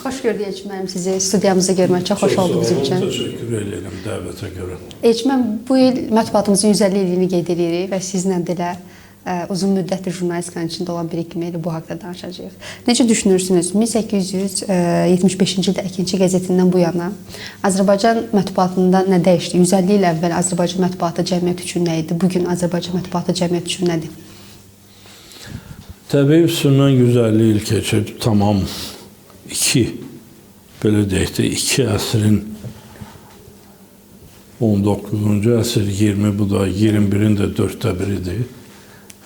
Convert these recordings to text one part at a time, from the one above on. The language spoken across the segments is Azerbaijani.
Xoş gördük Elçin sizi studiyamızda görmək çox xoş oldu bizim üçün. Təşəkkür edirəm dəvətə görə. Elçin, bu il mətbuatımızın 150 illiyini qeyd edirik və sizlə də elə uzun müddətdir jurnalistikanın içində olan biri kimi elə bu haqda danışacağıq. Necə düşünürsünüz? 1875-ci ildə Əkinçi qəzetindən bu yana Azərbaycan mətbuatında nə dəyişdi? 150 il əvvəl Azərbaycan mətbuatı cəmiyyət üçün nə idi? Bugün Azərbaycan mətbuatı cəmiyyət üçün nədir? Təbii üstündən 150 il keçib, tamam belə deyək də, 2 əsrin 19-cu əsr, 20, bu da 21-in də 4də biridir.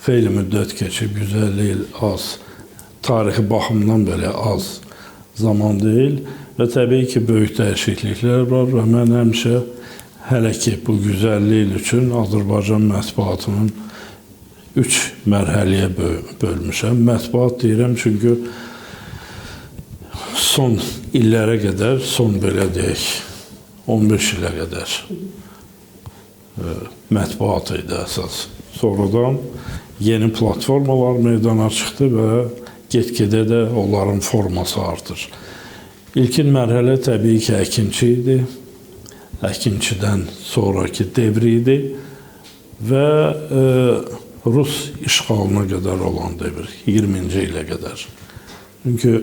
Xeyli müddət keçib, 150 il az, tarixi baxımdan belə az zaman deyil və təbii ki, böyük dəyişikliklər var və mən həmişə hələ ki, bu 150 il üçün Azərbaycan mətbuatının 3 mərhələyə bölmüşəm. Mətbuat deyirəm, çünki son illərə qədər, son belə deyək, 15 ilə qədər mətbuat idi əsas. Sonradan yeni platformalar meydana çıxdı və get-gedə də onların forması artır. İlkin mərhələ təbii ki, Əkinçi idi. Əkinçidən sonraki devri idi və Rus işğalına qədər olan devr, 20-ci ilə qədər. Çünki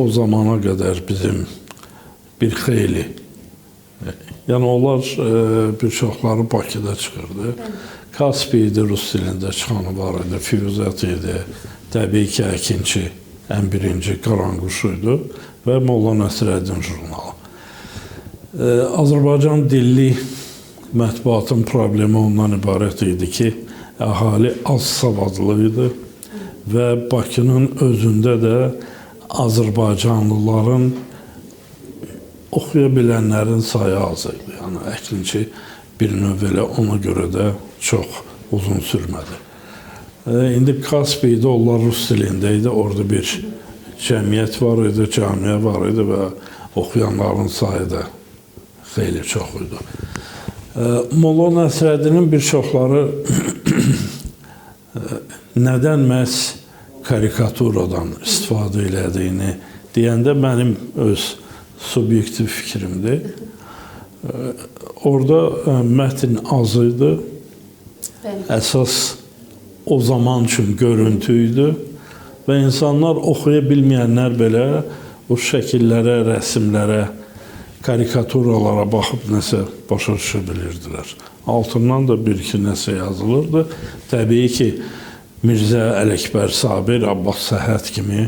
o zamana qədər bizim bir xeyli, yəni onlar bir çoxları Bakıda çıxırdı. Kaspi idi, Rus dilində çıxanı var idi, Füyuzat idi, təbii ki, Əkinçi ən birinci Qaranquşu idi və Molla Nəsrəddin jurnalı. Azərbaycan dilli mətbuatın problemi ondan ibarət idi ki, əhali az savadlı idi və Bakının özündə də Azərbaycanlıların oxuya bilənlərin sayı az idi. Yəni, Əkinçi bir növ elə ona görə də çox uzun sürmədi. İndi Kaspi idi, onlar Rus dilində idi, orada bir cəmiyyət var idi, camiyə var idi və oxuyanların sayı da xeyli çox idi. Molla Nəsrəddinin bir çoxları nədən məhz karikaturadan istifadə elədiyini deyəndə mənim öz subyektiv fikrimdir. Orada mətn az idi. Əsas o zaman üçün görüntü idi və insanlar oxuya bilməyənlər belə o şəkillərə, rəsmlərə, karikaturalara baxıb nəsə başa düşə bilirdilər. Altından da bir-iki nəsə yazılırdı. Təbii ki, Mirzə Ələkbər Sabir, Abbas Səhət kimi,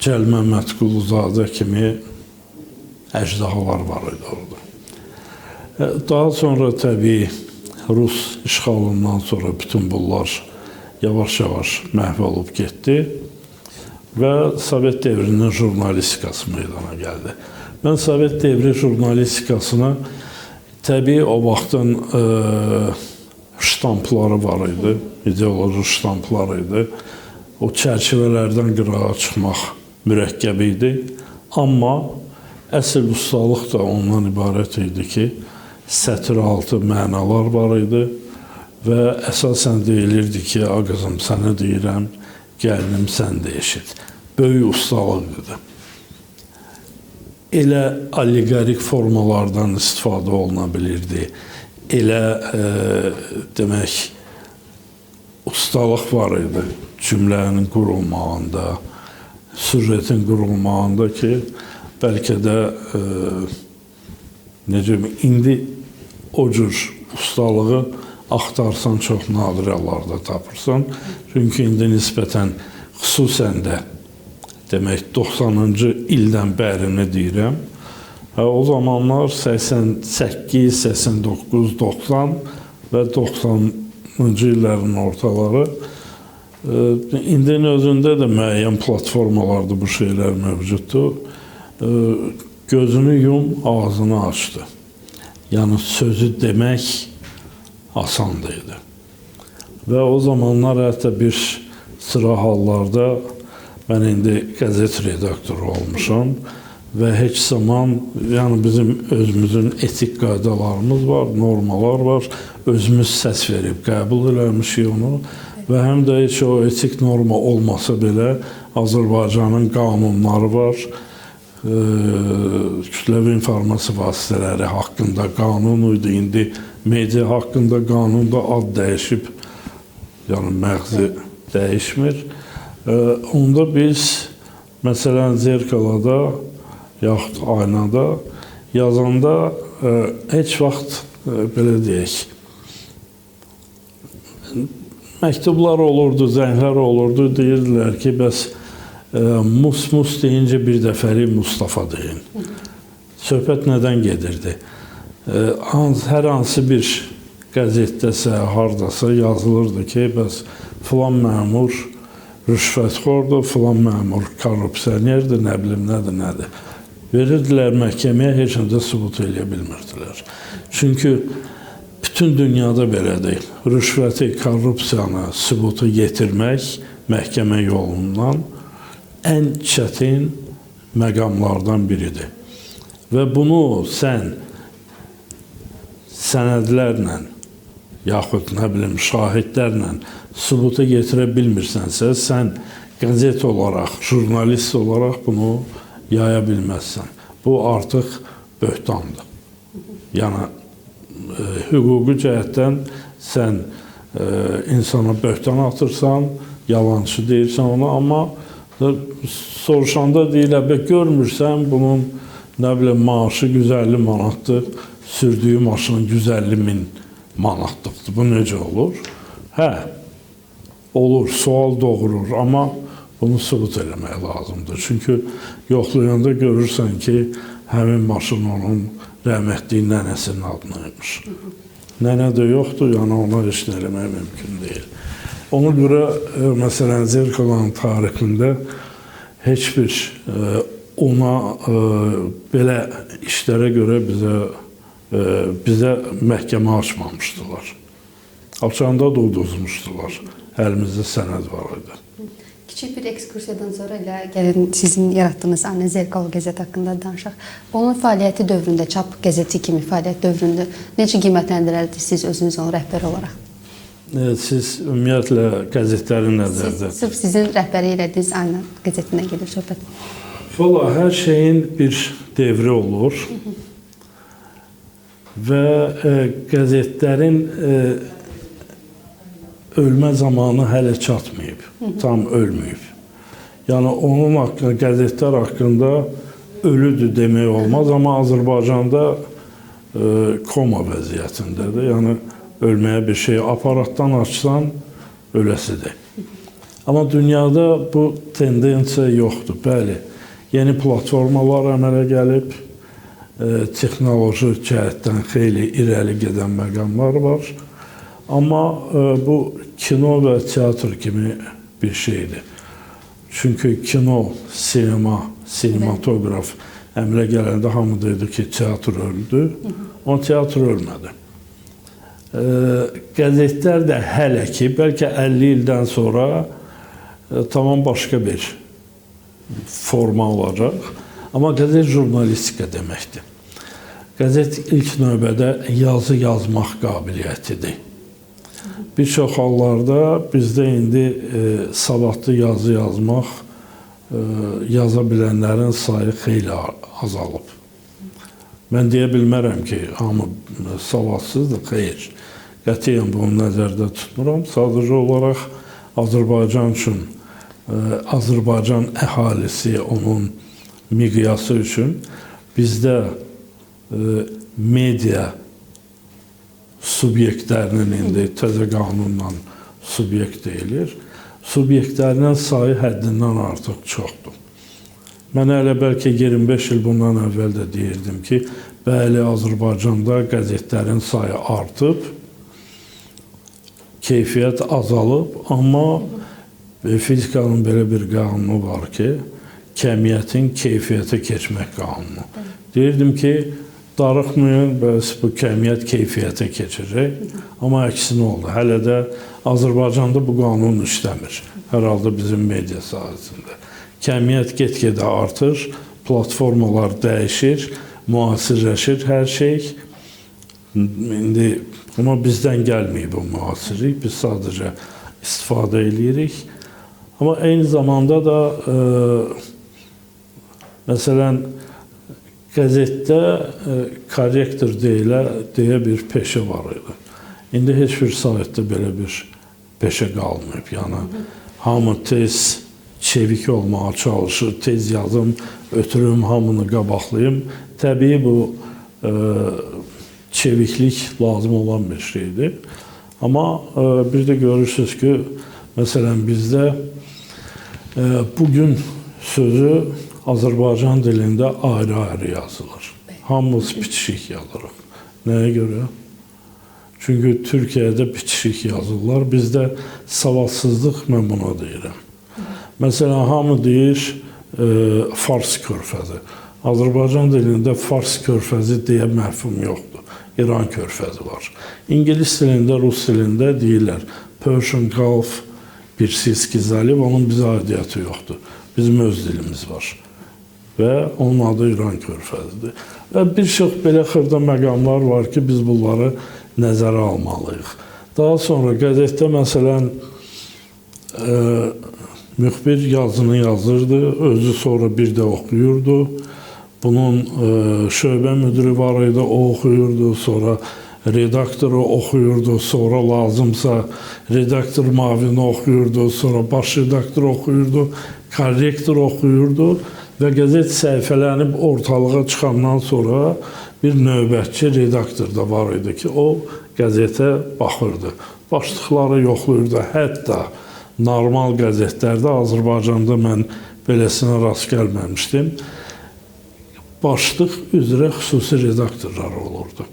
Cəlmə Mətquluzadə kimi əjdahalar var idi orada. Daha sonra təbii Rus işğalından sonra bütün bunlar yavaş-yavaş məhv olub getdi və Sovet devrinin jurnalistikası meydana gəldi. Mən Sovet devri jurnalistikasına təbii o vaxtın ştampları var idi, ideoloji ştamplar idi. O çərçivələrdən qırağa çıxmaq mürəkkəb idi. Amma əsl ustalıq da ondan ibarət idi ki, sətr altı mənalar var idi və əsasən deyilirdi ki, qızım, sənə deyirəm, gəlinim, sən də eşit. Böyük ustalıq idi. Elə oliqarik formalardan istifadə oluna bilirdi. Elə, demək, ustalıq var idi cümlənin qurulmağında, süjetin qurulmağında ki, bəlkə də indi o cür ustalığı axtarsan çox nadir hallarda tapırsan. Çünki indi nisbətən xüsusən də demək 90-cı ildən bərini deyirəm. O zamanlar 88, 89, 90 və 90-cı illərin ortaları indinin özündə də müəyyən platformalarda bu şeylər mövcuddur. Gözünü yum, ağzını açdı. Yəni, sözü demək asandı. Və o zamanlar hətta bir sıra hallarda mən indi qəzet redaktoru olmuşam və heç zaman, yəni bizim özümüzün etik qaydalarımız var, normalar var, özümüz səs verib qəbul eləmişik onu və həm də heç o etik norma olmasa belə Azərbaycanın qanunları var, kütləvi informasiya vasitələri haqqında qanun idi. İndi media haqqında qanunda ad dəyişib, yəni məğzi dəyişmir. Onda biz, məsələn, zerkalada yaxud aynada yazanda heç vaxt, belə deyək, məktublar olurdu, zənglər olurdu, deyirdilər ki, bəs mus deyincə bir dəfəlik Mustafa deyin. Söhbət nədən gedirdi? Hər hansı bir qəzetdəsə, hardasa yazılırdı ki, bəs filan məmur rüşvətxordur, filan məmur korrupsionerdir, nə bilim, nədir. Verirdilər məhkəməyə, heç nədə sübut eləyə bilmirdilər. Çünki bütün dünyada belədir. Rüşvəti, korrupsiyanı sübutu yetirmək məhkəmə yolundan ən çətin məqamlardan biridir. Və bunu sən sənədlərlə, yaxud nə bilim, şahidlərlə sübuta yetirə bilmirsənsə, sən qəzet olaraq, jurnalist olaraq bunu yaya bilməzsən. Bu artıq böhtandır. Yəni, hüquqi cəhətdən sən insana böhtan atırsan, yalancı deyirsən ona, amma soruşanda deyirlər, görmürsən bunun nə bilim, maaşı 150 manatdır, sürdüyü maşın 150 min manatlıqdır. Bu necə olur? Hə, olur, sual doğurur, amma bunu sübut eləmək lazımdır. Çünki yoxlayanda görürsən ki, həmin maşın onun rəhmətliyin nənəsinin adınaymış. Nənə də yoxdur, yəni ona heç nə eləmək mümkün deyil. Ona görə, məsələn, zerkalanın tarixində heç bir ona belə işlərə görə bizə məhkəmə açmamışdılar. Açanda da uduzmuşdular. Əlimizdə sənəd var idi. Kiçik bir ekskursiyadan sonra elə gəlin sizin yaratdığınız Anne Zerkalo qəzet haqqında danışaq. Onun fəaliyyəti dövründə, çap qəzeti kimi fəaliyyət dövründə necə qiymətləndirərdiniz siz özünüz onu rəhbər olaraq? Siz ümumiyyətlə qəzetləri nəzərdə? Sırf sizin rəhbəri elədiyiniz Anne qəzetindən gedir söhbət. Valla, hər şeyin bir devri olur və qəzetlərin ölmə zamanı hələ çatmayıb, tam ölməyib. Yəni, onun haqqında, qəzetlər haqqında ölüdür demək olmaz, amma Azərbaycanda koma vəziyyətindədir. Yəni, ölməyə bir şey aparatdan açsan, öləsidir. Amma dünyada bu tendensiya yoxdur. Bəli, yeni platformalar əmələ gəlib, texnoloji cəhətdən xeyli irəli gedən məqamlar var. Amma bu kino və teatr kimi bir şeydir. Çünki kino, sinema, sinematoqraf əmrə gələndə hamı dedi ki, teatr öldü. Amma teatr ölmədi. Qəzetlər də hələ ki, bəlkə 50 ildən sonra tamam başqa bir forma olacaq. Amma qəzet jurnalistika deməkdir. Qəzet ilk növbədə yazı yazmaq qabiliyyətidir. Bir çox hallarda bizdə indi savadlı yazı yazmaq, yaza bilənlərin sayı xeyli azalıb. Mən deyə bilmərəm ki, hamı savadsızdır, xeyr. Qətiyyən bunu nəzərdə tutmuram. Sadəcə olaraq Azərbaycan üçün, Azərbaycan əhalisi, onun miqyası üçün bizdə media subyektlərinin indi təzə qanunla subyekt deyilir. Subyektlərinin sayı həddindən artıq çoxdur. Mən hələ bəlkə 25 il bundan əvvəl də deyirdim ki, bəli, Azərbaycanda qəzetlərin sayı artıb, keyfiyyət azalıb, amma fizikanın belə bir qanunu var ki, kəmiyyətin keyfiyyətə keçmək qanunu. Deyirdim ki, darıxmayın, bəs bu kəmiyyət keyfiyyətə keçəcək. Amma əksinə oldu. Hələ də Azərbaycanda bu qanun işləmir. Hər halda bizim media sahəsində. Kəmiyyət get-gedə artır, platformalar dəyişir, müasirləşir hər şey. İndi amma bizdən gəlməyib bu müasirlik. Biz sadəcə istifadə edirik. Amma eyni zamanda da Məsələn, qəzetdə korrektor deyə bir peşə var idi. İndi heç bir saytda belə bir peşə qalmayıb. Yəni, hamı tez çevik olmağa çalışır, tez yazım, ötürüm, hamını qabaqlayım. Təbii bu çeviklik lazım olan bir şeydir. Amma bir də görürsünüz ki, məsələn, bizdə bugün sözü Azərbaycan dilində ayrı-ayrı yazılır. Hamımız bitişik yazırıq. Nəyə görə? Çünki Türkiyədə bitişik yazırlar. Bizdə savadsızlıq, mən buna deyirəm. Məsələn, hamı deyir Fars körfəzi. Azərbaycan dilində Fars körfəzi deyə məfhum yoxdur. İran körfəzi var. İngilis dilində, Rus dilində deyirlər Persian Gulf, Persiyski zaliv, onun bizə aidiyyəti yoxdur. Bizim öz dilimiz var. Və onun adı İran körfəzidir. Və bir çox belə xırda məqamlar var ki, biz bunları nəzərə almalıyıq. Daha sonra qəzetdə, məsələn, müxbir yazını yazırdı, özü sonra bir də oxuyurdu. Bunun şöbə müdürü var idi, o oxuyurdu, sonra redaktoru oxuyurdu, sonra lazımsa redaktor mavini oxuyurdu, sonra baş redaktor oxuyurdu, korrektor oxuyurdu və qəzet səhifələnib ortalığa çıxandan sonra bir növbətçi redaktor da var idi ki, o qəzetə baxırdı, başlıqları yoxlayırdı. Hətta normal qəzetlərdə, Azərbaycanda mən beləsinə rast gəlməmişdim, başlıq üzrə xüsusi redaktorlar olurdu.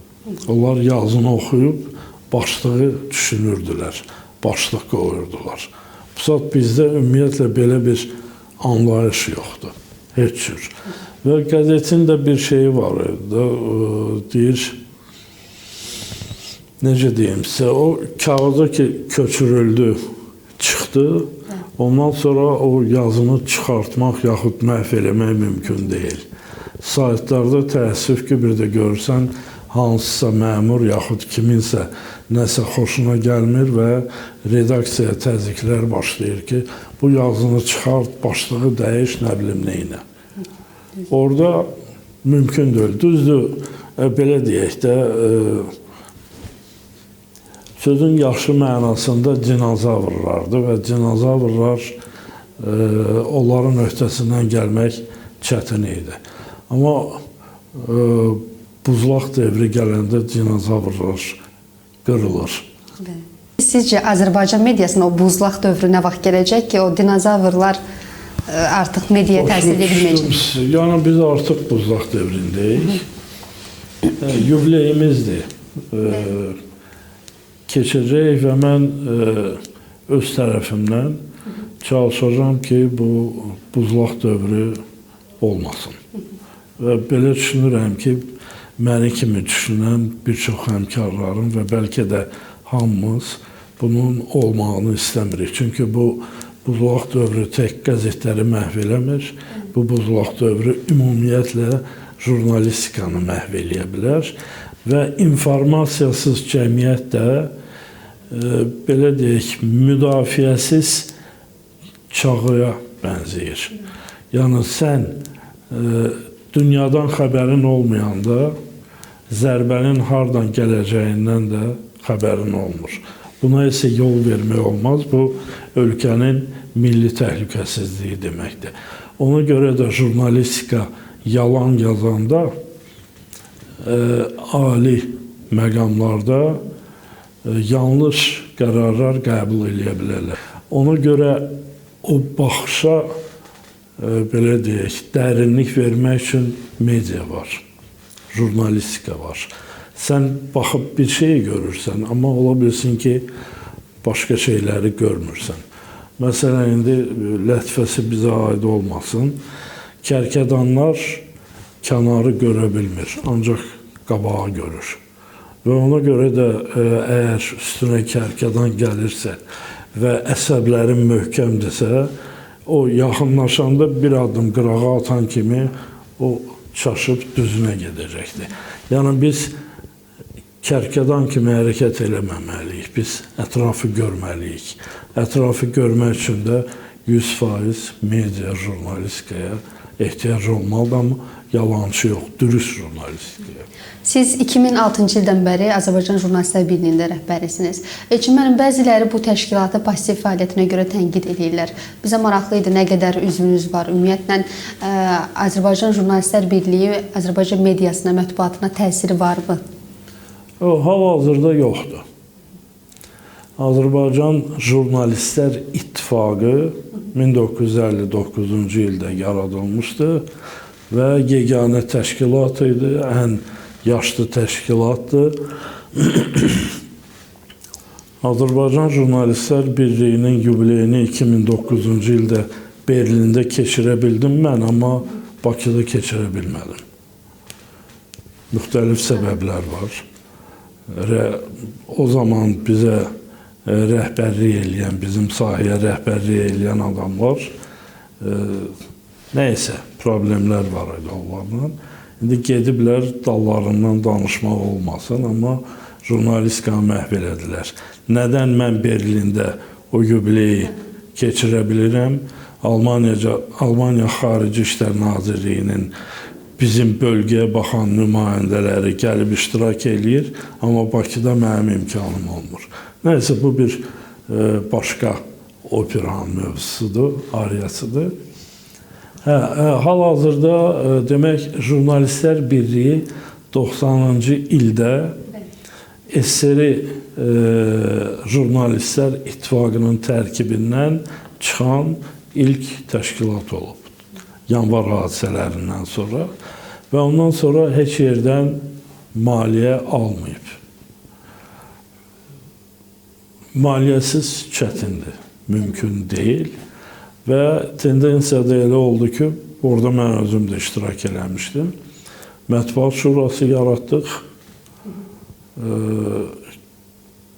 Onlar yazını oxuyub, başlığı düşünürdülər, başlıq qoyurdular. Bu saat bizdə ümumiyyətlə belə bir anlayış yoxdur, heç cür. Və qəzetin də bir şeyi var idi, deyir, necə deyim sizə, o kağıza ki, köçürüldü, çıxdı, ondan sonra o yazını çıxartmaq yaxud məhv eləmək mümkün deyil. Saytlarda təəssüf ki, bir də görürsən, hansısa məmur yaxud kiminsə nəsə xoşuna gəlmir və redaksiyaya təzyiqlər başlayır ki, bu yazını çıxart, başlığı dəyiş, nə bilim neynə. Orada mümkün deyil. Düzdür, belə deyək də, sözün yaxşı mənasında dinozavrlardır və dinozavrlar onların öhdəsindən gəlmək çətin idi. Amma buzlaq devri gələndə dinozavrlar qırılır. Sizcə Azərbaycan mediasına o buzlaq dövrü nə vaxt gələcək ki, o dinozavrlar artıq mediaya təsir edə bilməyəcək? Yəni biz artıq buzlaq devrindəyik. Yubileyimizdir. Keçəcək və mən öz tərəfimdən çalışacağım ki, bu buzlaq dövrü olmasın. Və belə düşünürəm ki, məni kimi düşünən bir çox həmkarlarım və bəlkə də hamımız bunun olmağını istəmirik. Çünki bu buzlaq dövrü tək qəzetləri məhv eləmir. Bu buzlaq dövrü ümumiyyətlə jurnalistikanı məhv eləyə bilər və informasiyasız cəmiyyət də belə deyək, müdafiəsiz çağıya bənzəyir. Yəni sən dünyadan xəbərin olmayanda zərbənin hardan gələcəyindən də xəbərin olmur. Buna isə yol vermək olmaz. Bu, ölkənin milli təhlükəsizliyi deməkdir. Ona görə də jurnalistika yalan yazanda ali məqamlarda yanlış qərarlar qəbul edə bilərlər. Ona görə o baxışa belə deyək, dərinlik vermək üçün media var, jurnalistika var. Sən baxıb bir şey görürsən, amma ola bilsin ki, başqa şeyləri görmürsən. Məsələn, indi lətifəsi bizə aid olmasın. Kərkədanlar kənarı görə bilmir, ancaq qabağı görür. Və ona görə də əgər üstünə kərkədan gəlirsə və əsəblərin möhkəmdirsə, o yaxınlaşanda bir adım qırağa atan kimi o çaşıb düzünə gedəcəkdir. Yəni biz kərkədan kimi hərəkət eləməməliyik. Biz ətrafı görməliyik. Ətrafı görmək üçün də 100% media, jurnalistikaya ehtiyac olmalıdır, amma yalançı yox, dürüst jurnalistliyə. Siz 2006-cı ildən bəri Azərbaycan Jurnalistlər Birliyində rəhbərisiniz. Elçin müəllim, bəziləri bu təşkilatı pasiv fəaliyyətinə görə tənqid edirlər. Bizə maraqlı idi nə qədər üzvünüz var. Ümumiyyətlə Azərbaycan Jurnalistlər Birliyi Azərbaycan mediasına, mətbuatına təsiri varmı? Hal-hazırda yoxdur. Azərbaycan Jurnalistlər İttifaqı 1959-cu ildə yaradılmışdı və yeganə təşkilat idi, ən yaşlı təşkilatdır. Azərbaycan Jurnalistlər Birliyinin yubileyini 2009-cu ildə Berlində keçirə bildim mən, amma Bakıda keçirə bilmədim. Müxtəlif səbəblər var. O zaman bizə rəhbərlik eləyən, bizim sahəyə rəhbərlik eləyən adamlar nəysə problemlər var idi onlarla. İndi gediblər dallarından danışmaq olmasın, amma jurnalistikanı məhv elədilər. Nədən mən Berlində o yubileyi keçirə bilirəm? Almaniya Xarici İşlər Nazirliyinin bizim bölgəyə baxan nümayəndələri gəlib iştirak eləyir, amma Bakıda mənim imkanım olmur. Nəysə, bu bir başqa operanın mövzusudur, ariyasıdır. Hal-hazırda demək, Jurnalistlər Birliyi 90-cı ildə SSR Jurnalistlər İttifaqının tərkibindən çıxan ilk təşkilat olub. Yanvar hadisələrindən sonra və ondan sonra heç yerdən maliyyə almayıb. Maliyyəsiz çətindir, mümkün deyil və tendensiya da elə oldu ki, orada mən özüm də iştirak eləmişdim. Mətbuat Şurası yaratdıq.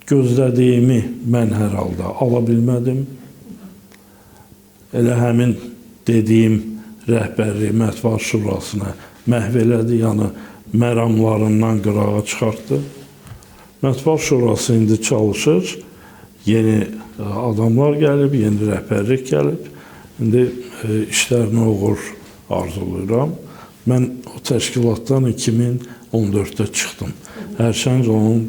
Gözlədiyimi mən hər halda ala bilmədim. Elə həmin dediyim rəhbərlik Mətbuat Şurasına məhv elədi, yəni məramlarından qırağa çıxartdı. Mətbuat Şurası indi çalışır, yeni adamlar gəlib, yeni rəhbərlik gəlib. İndi işlərinə uğur arzulayıram. Mən o təşkilatdan 2014-də çıxdım. Hərçənd onun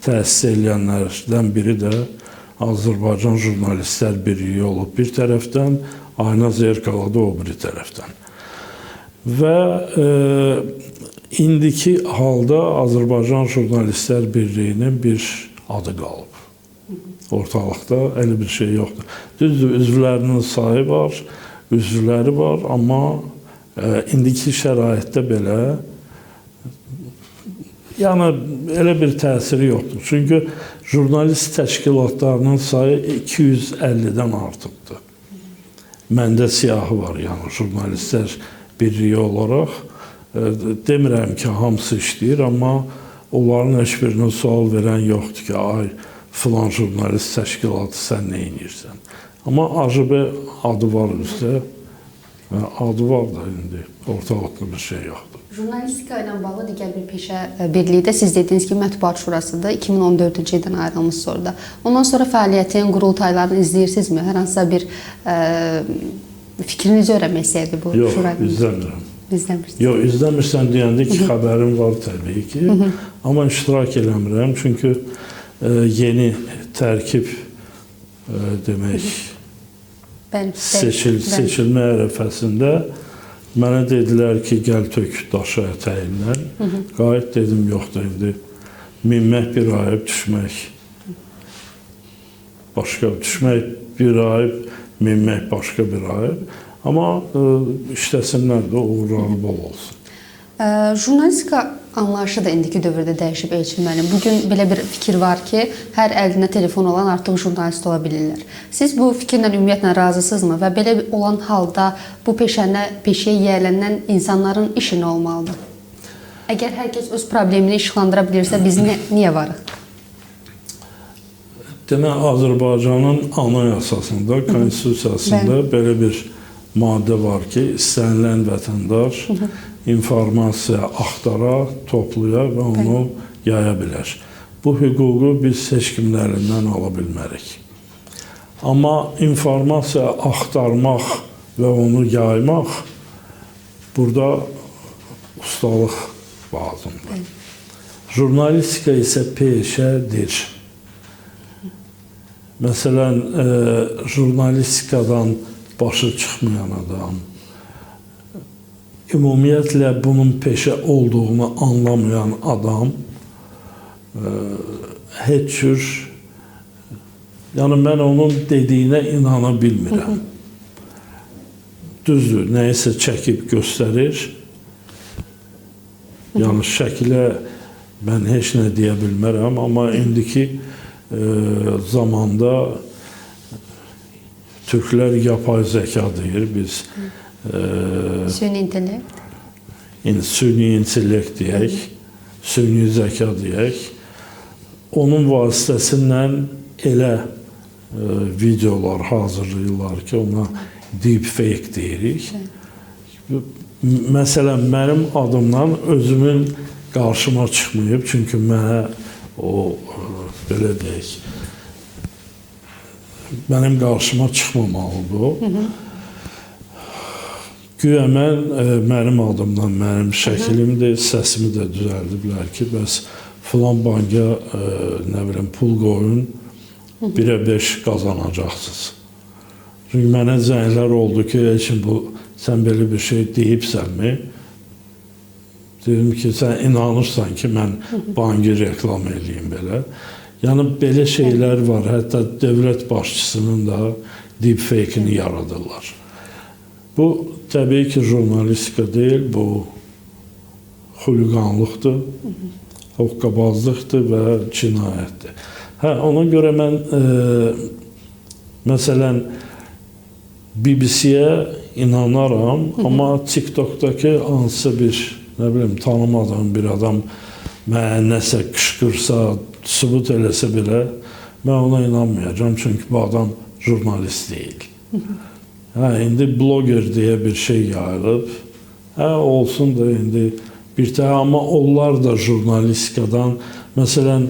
təsis edilənlərdən biri də Azərbaycan Jurnalistlər Birliyi olub bir tərəfdən, Ayna Zerkalada o biri tərəfdən. Və indiki halda Azərbaycan Jurnalistlər Birliyinin bir adı qalıb. Ortalıqda elə bir şey yoxdur. Düzdür, üzvlərinin sayı var, üzvləri var, amma indiki şəraitdə belə yəni elə bir təsiri yoxdur. Çünki jurnalist təşkilatlarının sayı 250-dən artıqdır. Məndə siyahı var, yəni Jurnalistlər Birliyi olaraq. Demirəm ki, hamısı işləyir, amma onların heç birinə sual verən yoxdur ki, ay, filan jurnalist təşkilatı sən nə edirsən? Amma AJB adı var üstə, adı var da indi, ortalıqda bir şey yoxdur. Jurnalistika ilə bağlı digər bir peşə birliyi də siz dediniz ki, Mətbuat Şurasıdır, 2014-cü ildən ayrılmış orada. Ondan sonra fəaliyyətin qurultaylarını izləyirsinizmi? Hər hansısa bir fikrinizi öyrənmək istəyirdi bu şurada? Yox, izləmirəm. İzləmirsiniz? Yox, izləmirsən deyəndə ki, xəbərim var təbii ki, amma iştirak eləmirəm, çünki yeni tərkib demək seçilmə ərəfəsində mənə dedilər ki, gəl tök daşı ətəyindən. Qayıt dedim, yoxdur indi. Minmək bir ayıb, düşmək başqa, düşmək bir ayıb, minmək başqa bir ayıb. Amma işləsinlər də uğurları bol olsun. Jurnalistika anlayışı da indiki dövrdə dəyişib Elçin müəllim. Bugün belə bir fikir var ki, hər əlində telefon olan artıq jurnalist ola bilirlər. Siz bu fikirlə ümumiyyətlə razısınızmı və belə olan halda bu peşəyə yiyələnən insanların işi nə olmalıdır? Əgər hər kəs öz problemini işıqlandıra bilirsə, biz niyə varıq? Demək, Azərbaycanın anayasasında, konstitusiyasında belə bir maddə var ki, istənilən vətəndaş informasiya axtara, toplaya və onu yaya bilər. Bu hüququ biz heç kimin əlindən ala bilmərik. Amma informasiya axtarmaq və onu yaymaq burada ustalıq lazımdır. Jurnalistika isə peşədir. Məsələn, jurnalistikadan başı çıxmayan adam, ümumiyyətlə bunun peşə olduğunu anlamayan adam heç cür, yəni mən onun dediyinə inana bilmirəm. Düzdür, nəyisə çəkib göstərir. Yəni şəkilə mən heç nə deyə bilmərəm, amma indiki zamanda türklər yapay zəka deyir, biz Süni intellekt. Süni intellekt deyək, süni zəka deyək. Onun vasitəsilə elə videolar hazırlayırlar ki, ona deepfake deyirik. Məsələn, mənim adımdan özümün qarşıma çıxmayıb, çünki mənə o, belə deyək, mənim qarşıma çıxmamalıdır o. Güya mənim adımdan, mənim şəklimdir, səsimi də düzəldiblər ki, bəs filan banka, nə bilim, pul qoyun, 1-ə 5 qazanacaqsınız. Çünki mənə zənglər oldu ki, sən belə bir şey deyibsənmi? Dedim ki, sən inanırsan ki, mən banki reklam edeyim belə. Yəni, belə şeylər var, hətta dövlət başçısının da deepfake-ini yaradırlar. Bu, təbii ki, jurnalistika deyil, bu xuliqanlıqdır, hoqqabazlıqdır və cinayətdir. Ona görə mən, məsələn, BBC-yə inanaram, amma TikTok'dakı hansısa bir, nə bilim, tanımadığım bir adam mənə nəsə qışqırsa, sübut eləsə belə, mən ona inanmayacağım, çünki bu adam jurnalist deyil. İndi bloger deyə bir şey yayılıb, olsun da indi bir təhə, amma onlar da jurnalistikadan, məsələn,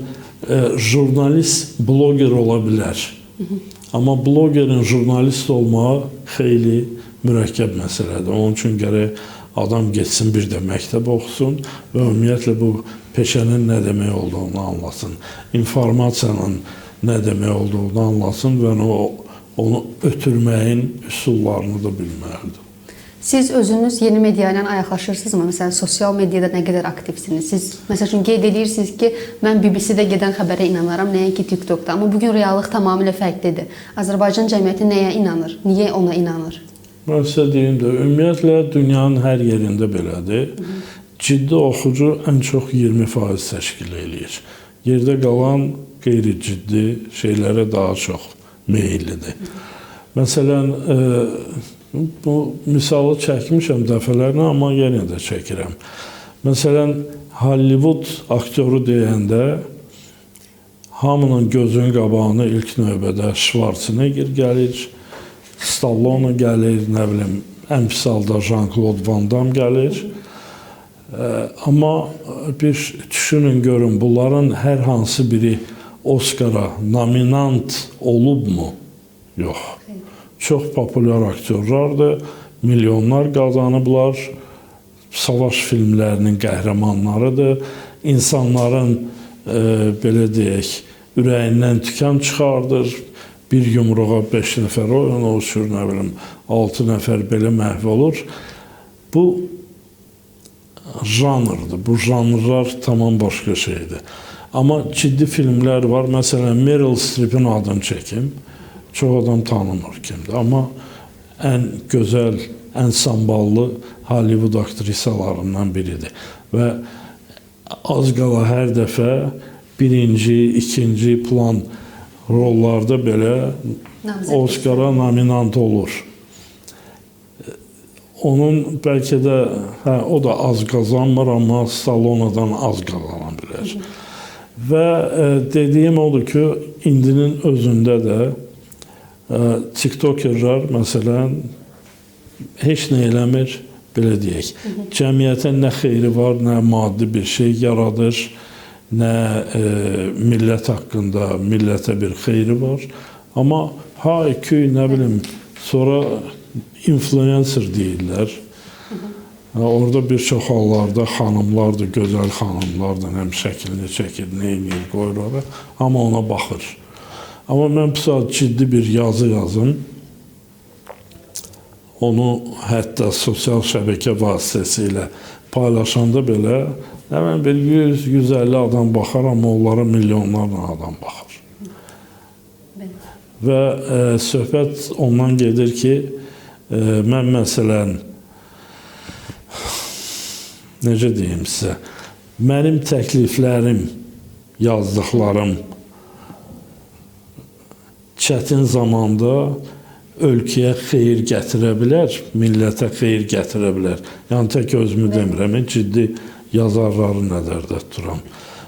jurnalist bloger ola bilər. Amma blogerin jurnalist olmağı xeyli mürəkkəb məsələdir. Onun üçün gərək adam geçsin bir də məktəb oxusun və ümumiyyətlə bu peşənin nə demək olduğunu anlasın. İnformasiyanın nə demək olduğunu anlasın və onu ötürməyin üsullarını da bilməlidir. Siz özünüz yeni media ilə ayaqlaşırsınızmı? Məsələn, sosial mediada nə qədər aktivsiniz? Siz, məsəl üçün, qeyd edirsiniz ki, mən BBC-də gedən xəbərə inanaram, nəinki TikTokda. Amma bugün reallıq tamamilə fərqlidir. Azərbaycan cəmiyyəti nəyə inanır? Niyə ona inanır? Mən sizə deyim də, ümumiyyətlə, dünyanın hər yerində belədir. Ciddi oxucu ən çox 20% təşkil edir. Yerdə qalan qeyri-ciddi şeylərə daha çox meyillidir. Məsələn, bu misalı çəkmişəm dəfələrlə, amma yenə də çəkirəm. Məsələn, Hollywood aktyoru deyəndə hamının gözünün qabağına ilk növbədə Schwarzenegger gəlir, Stallone gəlir, nə bilim, ən pis halda Jean-Claude Van Damme gəlir. Amma bir düşünün, görün, bunların hər hansı biri Oscara nominant olubmu? Yox. Çox populyar aktyorlardır, milyonlar qazanıblar, savaş filmlərinin qəhrəmanlarıdır, insanların, belə deyək, ürəyindən tükan çıxardır, bir yumruğa 5 nəfər oyuna uçur, nə bilim, 6 nəfər belə məhv olur. Bu janrdır, bu janrlar tamam başqa şeydir. Amma ciddi filmlər var, məsələn, Meryl Streep'in adını çəkim. Çox adam tanımır kimdir, amma ən gözəl, ən samballı Hollywood aktrisalarından biridir. Və az qala hər dəfə birinci, ikinci plan rollarda belə Oscara nominant olur. Onun bəlkə də, o da az qazanmır, amma Stallone'dan az qazana bilər. Və dediyim odur ki, indinin özündə də TikTokerlər, məsələn, heç nə eləmir, belə deyək. Cəmiyyətə nə xeyri var, nə maddi bir şey yaradır, nə millət haqqında, millətə bir xeyri var. Amma ha-2, nə bilim, sonra influencer deyirlər. Orada bir çox hallarda xanımlardır, gözəl xanımlardır, həm şəklini çəkir, neynir, qoyur ora, amma ona baxır. Amma mən bu saat ciddi bir yazı yazım, onu hətta sosial şəbəkə vasitəsilə paylaşanda belə, həmən bir 100-150 adam baxar, amma onlara milyonlarla adam baxır. Və söhbət ondan gedir ki, mən məsələn, necə deyim sizə, mənim təkliflərim, yazdıqlarım çətin zamanda ölkəyə xeyir gətirə bilər, millətə xeyir gətirə bilər. Yəni, tək özümü demirəm, ciddi yazarları nəzərdə tuturam.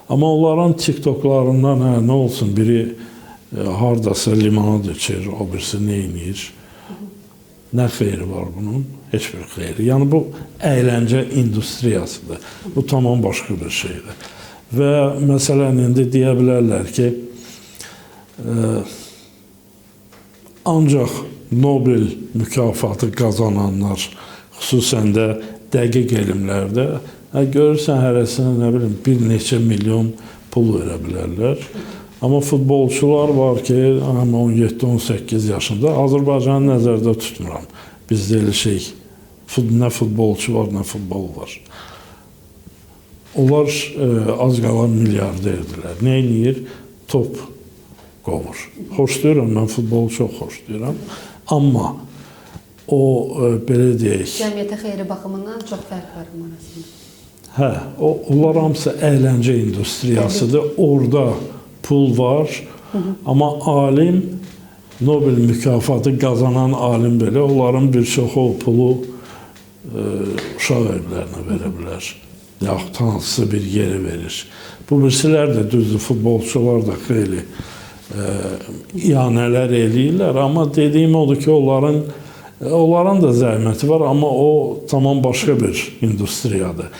Amma onların TikToklarından, nə olsun, biri hardasa limonad içir, o birisi neynir? Nə xeyri var bunun? Heç bir xeyri. Yəni, bu əyləncə industriyasıdır. Bu tamam başqa bir şeydir. Və məsələn, indi deyə bilərlər ki, ancaq Nobel mükafatı qazananlar, xüsusən də dəqiq elmlərdə, görürsən, hərəsinə, nə bilim, bir neçə milyon pul verə bilərlər. Amma futbolçular var ki, 17-18 yaşında, Azərbaycanı nəzərdə tutmuram. Bizdə elə şey, nə futbolçu var, nə futbol var. Onlar az qalan milyarderdirlər. Nə eləyir? Top qovur. Xoşlayıram, mən futbolu çox xoşlayıram. Amma o, belə deyək... Cəmiyyətə xeyri baxımından çox fərq var arasında. Hə, onlar hamısı əyləncə industriyasıdır. Orada pul var, amma alim, Nobel mükafatı qazanan alim belə, onların bir çoxu o pulu uşaq evlərinə verə bilər. Yaxud hansısa bir yeri verir. Bu birisilər də düzdür, futbolçular da xeyli iyanələr eləyirlər, amma dediyim odur ki, onların da zəhməti var, amma o tamam başqa bir industriyadır.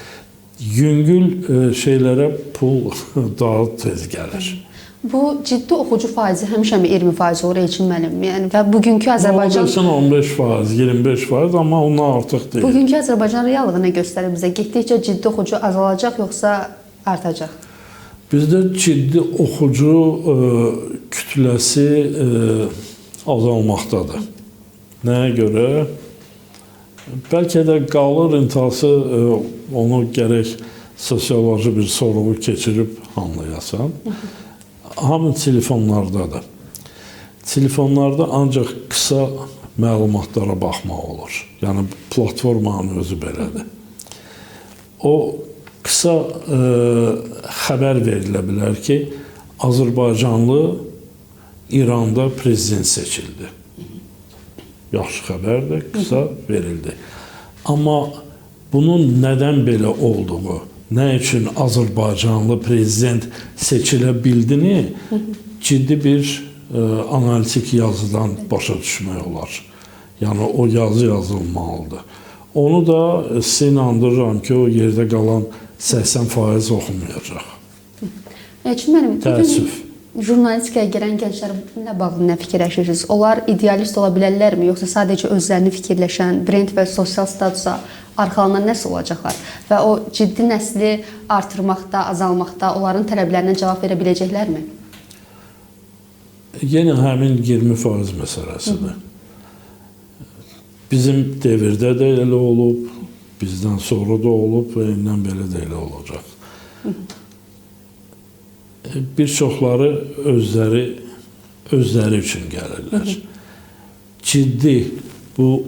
Yüngül şeylərə pul daha tez gəlir. Bu ciddi oxucu faizi həmişəmi 20% olur Elçin müəllim? Yəni və bugünkü Azərbaycan 15%, 25%, amma ondan artıq deyil. Bugünkü Azərbaycan reallığı nə göstərir bizə? Getdikcə ciddi oxucu azalacaq yoxsa artacaq? Bizdə ciddi oxucu kütləsi azalmaqdadır. Nəyə görə? Bəlkə də qalır intihası, onu gərək sosioloji bir sorğu keçirib anlayasan. Hamı telefonlardadır. Telefonlarda ancaq qısa məlumatlara baxmaq olur. Yəni, platformanın özü belədir. O qısa xəbər verilə bilər ki, Azərbaycanlı İranda prezident seçildi. Yaxşı xəbərdir, qısa verildi. Amma bunun nədən belə olduğu, nə üçün Azərbaycanlı prezident seçilə bildiyini ciddi bir analitik yazıdan başa düşmək olar. Yəni, o yazı yazılmalıdır. Onu da sizə inandırıram ki, o yerdə qalan 80% oxumayacaq. Elçin müəllim, təəssüf. Jurnalistikaya gələn gənclərlə bağlı nə fikirləşirsiniz? Onlar idealist ola bilərlərmi, yoxsa sadəcə özlərini fikirləşən, brend və sosial statusa arxalanan nəsil olacaqlar və o ciddi nəsli artırmaqda, azalmaqda, onların tələblərinə cavab verə biləcəklərmi? Yenə həmin 20% məsələsidir. Bizim devirdə də elə olub, bizdən sonra da olub və indən belə də elə olacaq. Bir çoxları özləri üçün gəlirlər. Ciddi bu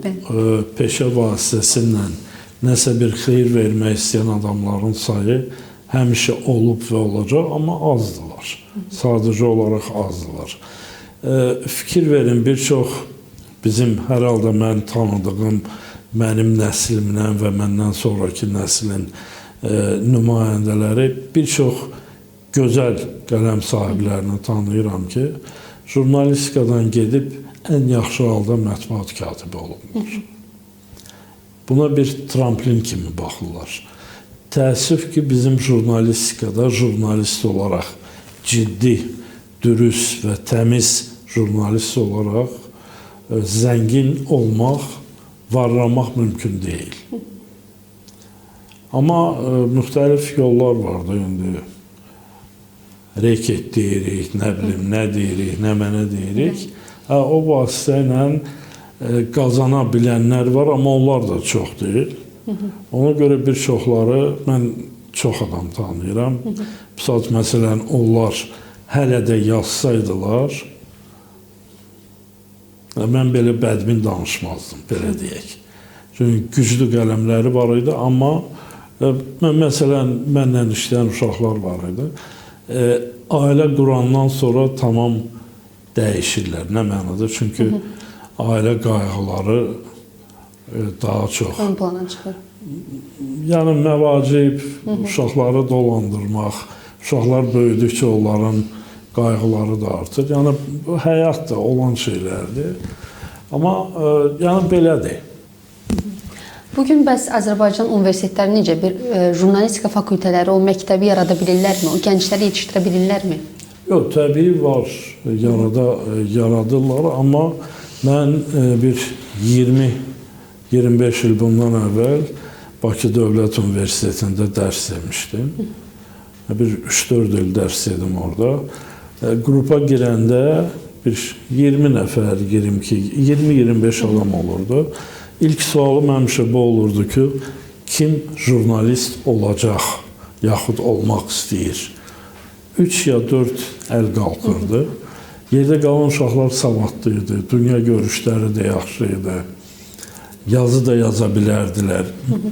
peşə vasitəsilə nəsə bir xeyir vermək istəyən adamların sayı həmişə olub və olacaq, amma azdılar. Sadəcə olaraq azdılar. Fikir verin, bir çox bizim hər halda mən tanıdığım, mənim nəslimdən və məndən sonraki nəslin nümayəndələri bir çox gözəl qələm sahiblərini tanıyıram ki, jurnalistikadan gedib ən yaxşı halda mətbuat katibi olublar. Buna bir tramplin kimi baxırlar. Təəssüf ki, bizim jurnalistikada jurnalist olaraq ciddi, dürüst və təmiz jurnalist olaraq zəngin olmaq, varlamaq mümkün deyil. Amma müxtəlif yollar vardı indi. Reket deyirik, nə bilim, nə deyirik, nə mənə deyirik. O vasitə ilə qazana bilənlər var, amma onlar da çox deyil. Ona görə bir çoxları, mən çox adam tanıyıram. Məsələn, onlar hələ də yazsaydılar, mən belə bədmin danışmazdım, belə deyək. Çünki güclü qələmləri var idi, amma məsələn, mənlə işləyən uşaqlar var idi. Ailə qurandan sonra tamam dəyişirlər. Nə mənada? Çünki ailə qayğıları daha çox. Ön plana çıxır. Yəni məvacib, uşaqları dolandırmaq, uşaqlar böyüdükcə onların qayğıları da artır. Yəni həyat da olan şeylərdir. Amma yəni belədir. Bugün bəs Azərbaycan universitetləri necə bir jurnalistika fakültələri, o məktəbi yarada bilirlərmi? O gəncləri yetişdirə bilirlərmi? Yox, təbii var, yaradırlar, amma mən bir 20-25 il bundan əvvəl Bakı Dövlət Universitetində dərs demişdim. Bir 3-4 il dərs dedim orada. Qrupa girəndə bir 20 nəfər, 20-25 adam olurdu. İlk sualım həmişə bu olurdu ki, kim jurnalist olacaq, yaxud olmaq istəyir? 3 ya 4 əl qalxırdı. Yerdə qalan uşaqlar savadlı idi, dünya görüşləri də yaxşı idi. Yazı da yaza bilərdilər,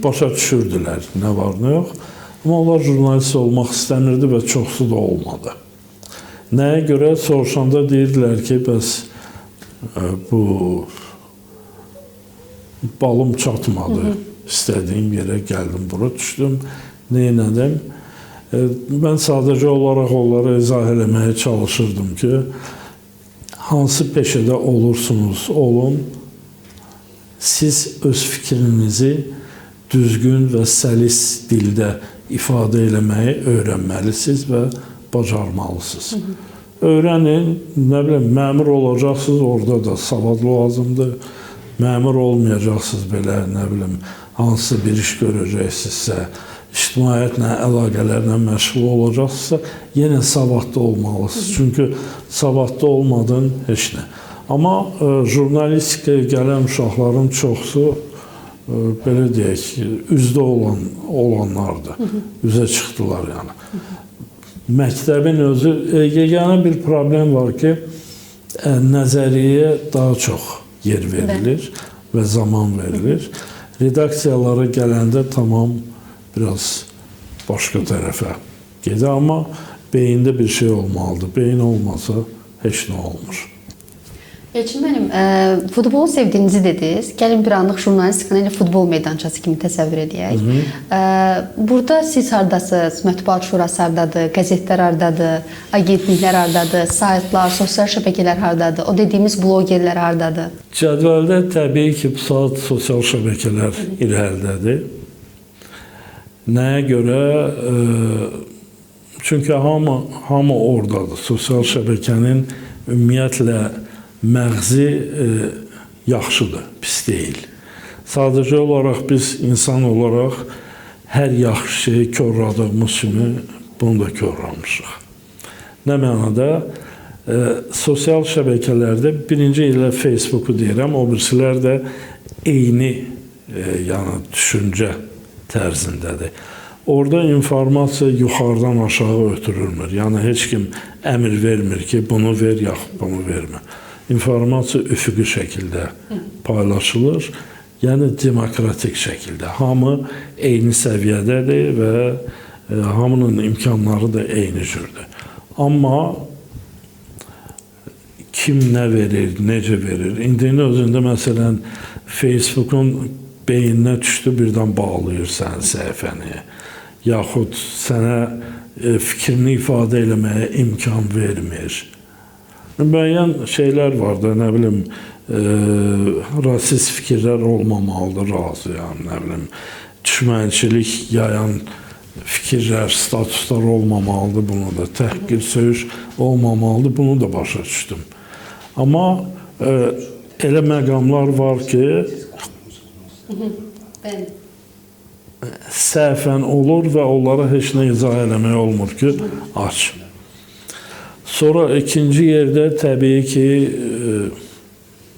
başa düşürdülər, nə var, nə yox. Amma onlar jurnalist olmaq istəmirdi və çoxsu da olmadı. Nəyə görə? Soruşanda deyirdilər ki, bəs bu balım çatmadı, istədiyim yerə gəldim, bura düşdüm, neynədim? Mən sadəcə olaraq onlara izah eləməyə çalışırdım ki, hansı peşədə olursunuz, olun, siz öz fikrinizi düzgün və səlis dildə ifadə eləməyi öyrənməlisiniz və bacarmalısınız. Öyrənin, nə bilim, məmur olacaqsınız, orada da savad lazımdır. Məmur olmayacaqsınız belə, nə bilim, hansı bir iş görəcəksinizsə, ictimaiyyətlə, əlaqələrlə məşğul olacaqsınızsa, yenə savadlı olmalısınız. Çünki savadlı olmadın heç nə. Amma jurnalistikaya gələn uşaqların çoxsu, belə deyək, üzdə olanlardır. Üzə çıxdılar yəni. Məktəbin özü, yeganə bir problem var ki, nəzəriyyəyə daha çox yer verilir və zaman verilir. Redaksiyalara gələndə tamam biraz başqa tərəfə gedir, amma beyində bir şey olmalıdır. Beyin olmasa heç nə olmur. Elçin müəllim, futbolu sevdiyinizi dediniz. Gəlin bir anlıq jurnalistikanı elə futbol meydançası kimi təsəvvür edək. Burada siz hardasınız? Mətbuat Şurası hardadır? Qəzetlər hardadır? Agentliklər hardadır? Saytlar, sosial şəbəkələr hardadır? O dediyimiz blogerlər hardadır? Cədvəldə təbii ki, bu saat sosial şəbəkələr irəlidədir. Nəyə görə? Çünki hamı oradadır. Sosial şəbəkənin ümumiyyətlə məğzi yaxşıdır, pis deyil. Sadəcə olaraq biz insan olaraq hər yaxşı şeyi körradığımız kimi bunu da körramışıq. Nə mənada? Sosial şəbəkələrdə birinci ilə Facebooku deyirəm, o birisilər də eyni yəni düşüncə tərzindədir. Orada informasiya yuxarıdan aşağı ötürülmür. Yəni heç kim əmr vermir ki, bunu ver, yaxud bunu vermə. İnformasiya üfüqi şəkildə paylaşılır, yəni demokratik şəkildə. Hamı eyni səviyyədədir və hamının imkanları da eyni cürdür. Amma kim nə verir, necə verir? İndinin özündə məsələn Facebookun beyninə düşdü, birdən bağlayır sənin səhifəni. Yaxud sənə fikrini ifadə eləməyə imkan vermir. Müəyyən şeylər var da, nə bilim, rasist fikirlər olmamalıdır, razıyam, nə bilim, düşmənçilik yayan fikirlər, statuslar olmamalıdır, bunu da təhqir, söyüş olmamalıdır, bunu da başa düşdüm. Amma elə məqamlar var ki, səhvən olur və onlara heç nə izah eləmək olmur ki, aç. Sonra ikinci yerdə təbii ki,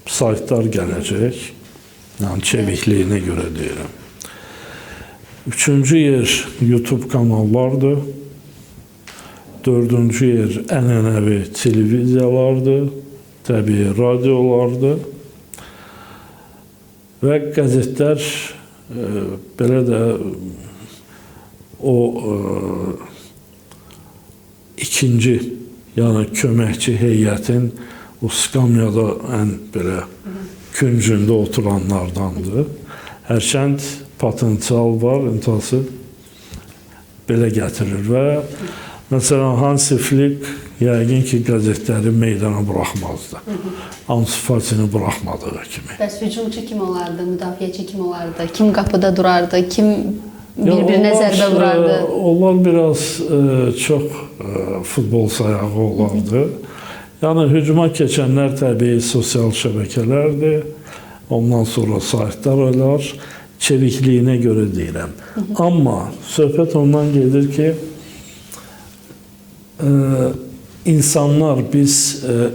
saytlar gələcək. Yəni, çevikliyinə görə deyirəm. Üçüncü yer YouTube kanallardır. Dördüncü yer ənənəvi televiziyalardır. Təbii radiolardır. Və qəzetlər belə də o ikinci, yəni köməkçi heyətin o skamyada ən belə küncündə oturanlardandır. Hərçənd potensial var, intihası belə gətirir və məsələn, Hansi Flick yəqin ki, qəzetləri meydana buraxmazdı. Ansu Fatini buraxmadığı kimi. Bəs hücumçu kim olardı, müdafiəçi kim olardı, kim qapıda durardı, kim bir-birinə zərbə vurardı? Onlar biraz çox futbol sayağı olardı. Yəni, hücuma keçənlər təbii sosial şəbəkələrdir. Ondan sonra saytlar olar. Çevikliyinə görə deyirəm. Amma söhbət ondan gedir ki, insanlar biz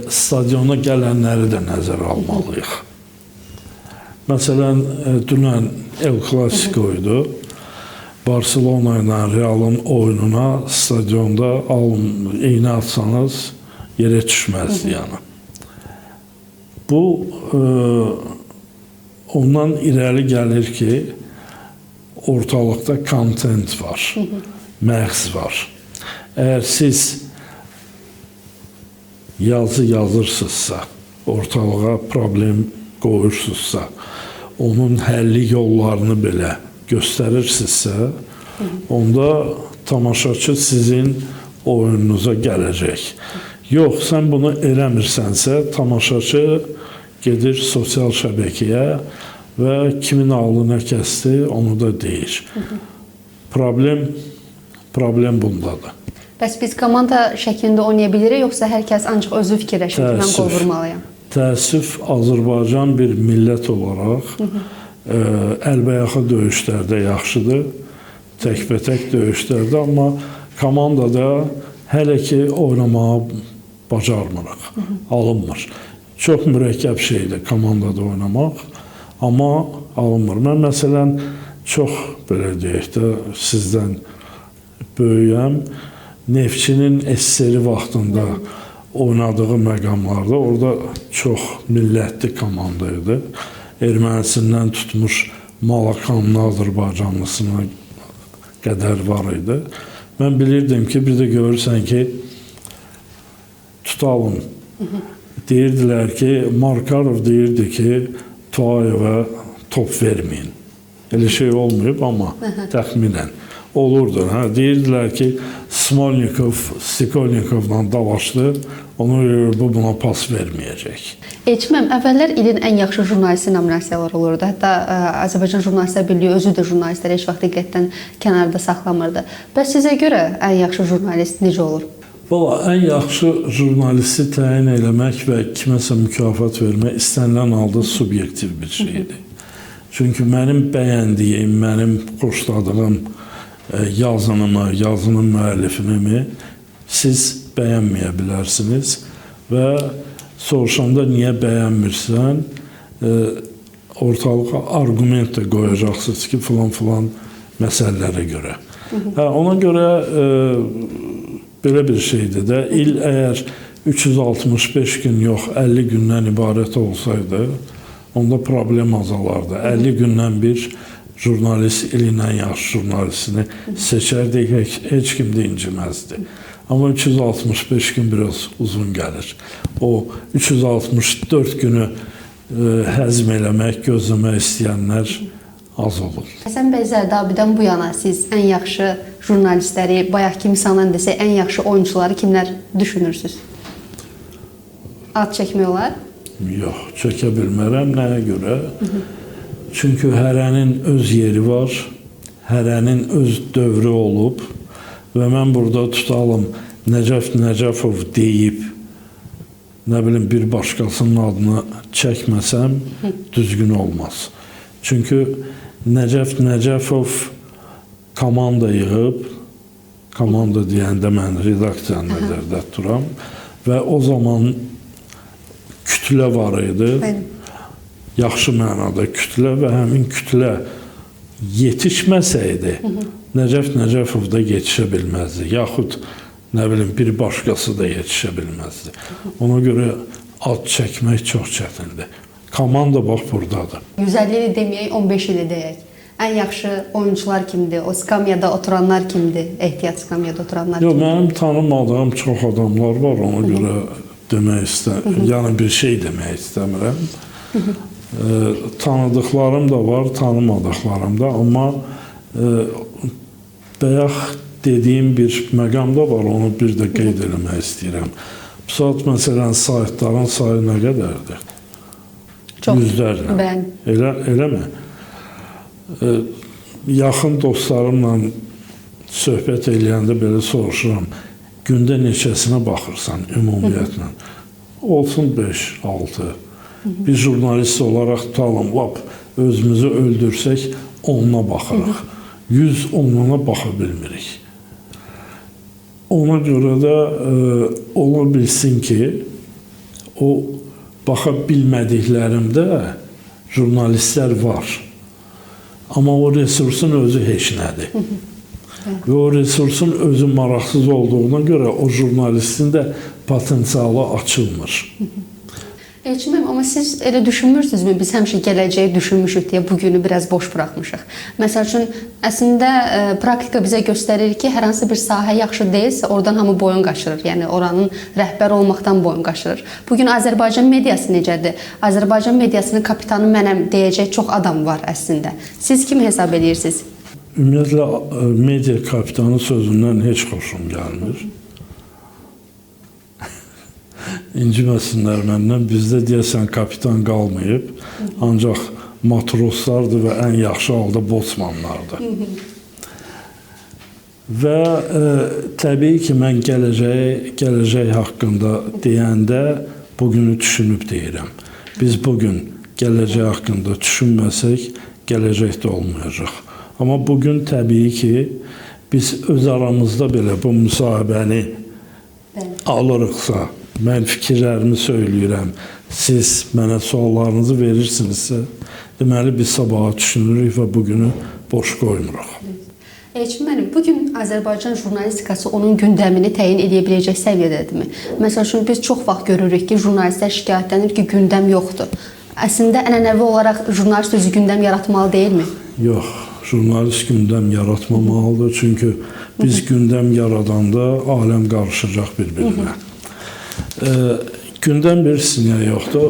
stadiona gələnləri də nəzərə almalıyıq. Məsələn, dünən El Clasico idi. Barcelona ilə Real'ın oyununa stadionda iynə atsanız yerə düşməzdi yəni. Bu ondan irəli gəlir ki, ortalıqda kontent var, məğz var. Əgər siz yazı yazırsınızsa, ortalığa problem qoyursunuzsa, onun həlli yollarını belə göstərirsinizsə, onda tamaşaçı sizin oyununuza gələcək. Yox, sən bunu eləmirsənsə, tamaşaçı gedir sosial şəbəkəyə və kimin ağlı nə kəsdi, onu da deyir. Problem bundadır. Bəs biz komanda şəklində oynaya bilirik, yoxsa hər kəs ancaq özü fikirləşir ki, mən qol vurmalıyam? Təəssüf, Azərbaycan bir millət olaraq əlbəyaxa döyüşlərdə yaxşıdır, təkbətək döyüşlərdə, amma komandada hələ ki oynamağa bacarmırıq, alınmır. Çox mürəkkəb şeydir komandada oynamaq, amma alınmır. Mən məsələn, çox belə deyək də, sizdən böyüyəm. Neftçinin SSR vaxtında oynadığı məqamlarda orada çox millətli komanda idi. Ermənisindən tutmuş Malakanlı Azərbaycanlısına qədər var idi. Mən bilirdim ki, bir də görürsən ki, tutalım. Deyirdilər ki, Markarov deyirdi ki, Tuayevə top verməyin. Elə şey olmayıb, amma təxminən olurdu. Deyirdilər ki, Smolnikov, Stikolnikovla dalaşdı, ona görə bu buna pas verməyəcək. Elçiməm, əvvəllər ilin ən yaxşı jurnalisti nominasiyaları olurdu. Hətta Azərbaycan Jurnalistlər Birliyi özü də jurnalistləri heç vaxt diqqətdən kənarda saxlamırdı. Bəs sizə görə ən yaxşı jurnalist necə olur? Valla, ən yaxşı jurnalisti təyin eləmək və kiməsə mükafat vermək istənilən halda subyektiv bir şeydir. Çünki mənim bəyəndiyim, mənim xoşladığım yazınımı, yazının müəllifini siz bəyənməyə bilərsiniz və soruşanda niyə bəyənmirsən, ortalığa argument də qoyacaqsınız ki, filan məsələlərə görə. Ona görə belə bir şeydir də, il əgər 365 gün yox, 50 gündən ibarət olsaydı, onda problem azalardı. 50 gündən bir jurnalist ilin ən yaxşı jurnalistini seçərdik, heç kim də inciməzdi. Amma 365 gün biraz uzun gəlir. O 364 günü həzm eləmək, gözləmək istəyənlər az olur. Həsən bəy Zərdabidən bu yana siz ən yaxşı jurnalistləri, bayaq kimi sanan desək, ən yaxşı oyuncuları kimlər düşünürsünüz? Ad çəkmək olar? Yox, çəkə bilmərəm. Nəyə görə? Çünki hərənin öz yeri var, hərənin öz dövrü olub və mən burada tutalım Nəcəf Nəcəfov deyib, nə bilim, bir başqasının adını çəkməsəm düzgün olmaz. Çünki Nəcəf Nəcəfov komanda yığıb, komanda deyəndə mən redaksiyanı nəzərdə tuturam və o zaman kütlə var idi. Yaxşı mənada kütlə və həmin kütlə yetişməsəydi, Nəcəf Nəcəfov da yetişə bilməzdi. Yaxud, nə bilim, bir başqası da yetişə bilməzdi. Ona görə ad çəkmək çox çətindir. Komanda bax buradadır. 150 ili deməyək, 15 ili deyək. Ən yaxşı oyuncular kimdir? O skamyada oturanlar kimdir? Ehtiyat skamyada oturanlar kimdir? Yox, mənim tanımadığım çox adamlar var, ona görə demək istəmirəm. Yəni bir şey demək istəmirəm. Tanıdıqlarım da var, tanımadıqlarım da, amma bayaq dediyim bir məqam da var, onu bir də qeyd eləmək istəyirəm. Bu saat məsələn saytların sayı nə qədərdir? Yüzlərlə. Eləmi? Yaxın dostlarımla söhbət eləyəndə belə soruşuram, gündə neçəsinə baxırsan ümumiyyətlə? Olsun 5-6. Bir jurnalist olaraq tutalım, özümüzü öldürsək 10'una baxırıq. 100 10'una baxa bilmirik. Ona görə də ola bilsin ki, o baxa bilmədiklərimdə jurnalistlər var. Amma o resursun özü heç nədir. Və o resursun özü maraqsız olduğuna görə o jurnalistin də potensialı açılmır. Elçin müəllim, amma siz elə düşünmürsünüzmü? Biz həmişə gələcəyi düşünmüşük deyə bugünü biraz boş buraxmışıq. Məsəl üçün, əslində praktika bizə göstərir ki, hər hansı bir sahə yaxşı deyilsə, oradan hamı boyun qaçırır. Yəni, oranın rəhbəri olmaqdan boyun qaçırır. Bugün Azərbaycan mediası necədir? Azərbaycan mediasının kapitanı mənəm deyəcək çox adam var əslində. Siz kimi hesab edirsiniz? Ümumiyyətlə, media kapitanı sözündən heç xoşum gəlmir. İnciməsinlər məndən, bizdə deyəsən kapitan qalmayıb, ancaq matroslardır və ən yaxşı halda botsmanlardır. Və təbii ki, mən gələcək haqqında deyəndə bugünü düşünüb deyirəm. Biz bugün gələcək haqqında düşünməsək, gələcəkdə olmayacaq. Amma bugün təbii ki, biz öz aramızda belə bu müsahibəni alırıqsa, mən fikirlərimi söyləyirəm, siz mənə suallarınızı verirsinizsə, deməli biz sabaha düşünürük və bugünü boş qoymuruq. Elçin müəllim, bugün Azərbaycan jurnalistikası onun gündəmini təyin edə biləcək səviyyədədirmi? Məsəl üçün, biz çox vaxt görürük ki, jurnalistlər şikayətlənir ki, gündəm yoxdur. Əslində, ənənəvi olaraq jurnalist özü gündəm yaratmalı deyilmi? Yox, jurnalist gündəm yaratmamalıdır. Çünki biz gündəm yaradanda aləm qarışacaq bir-birinə. Gündəm birisi niyə yoxdur?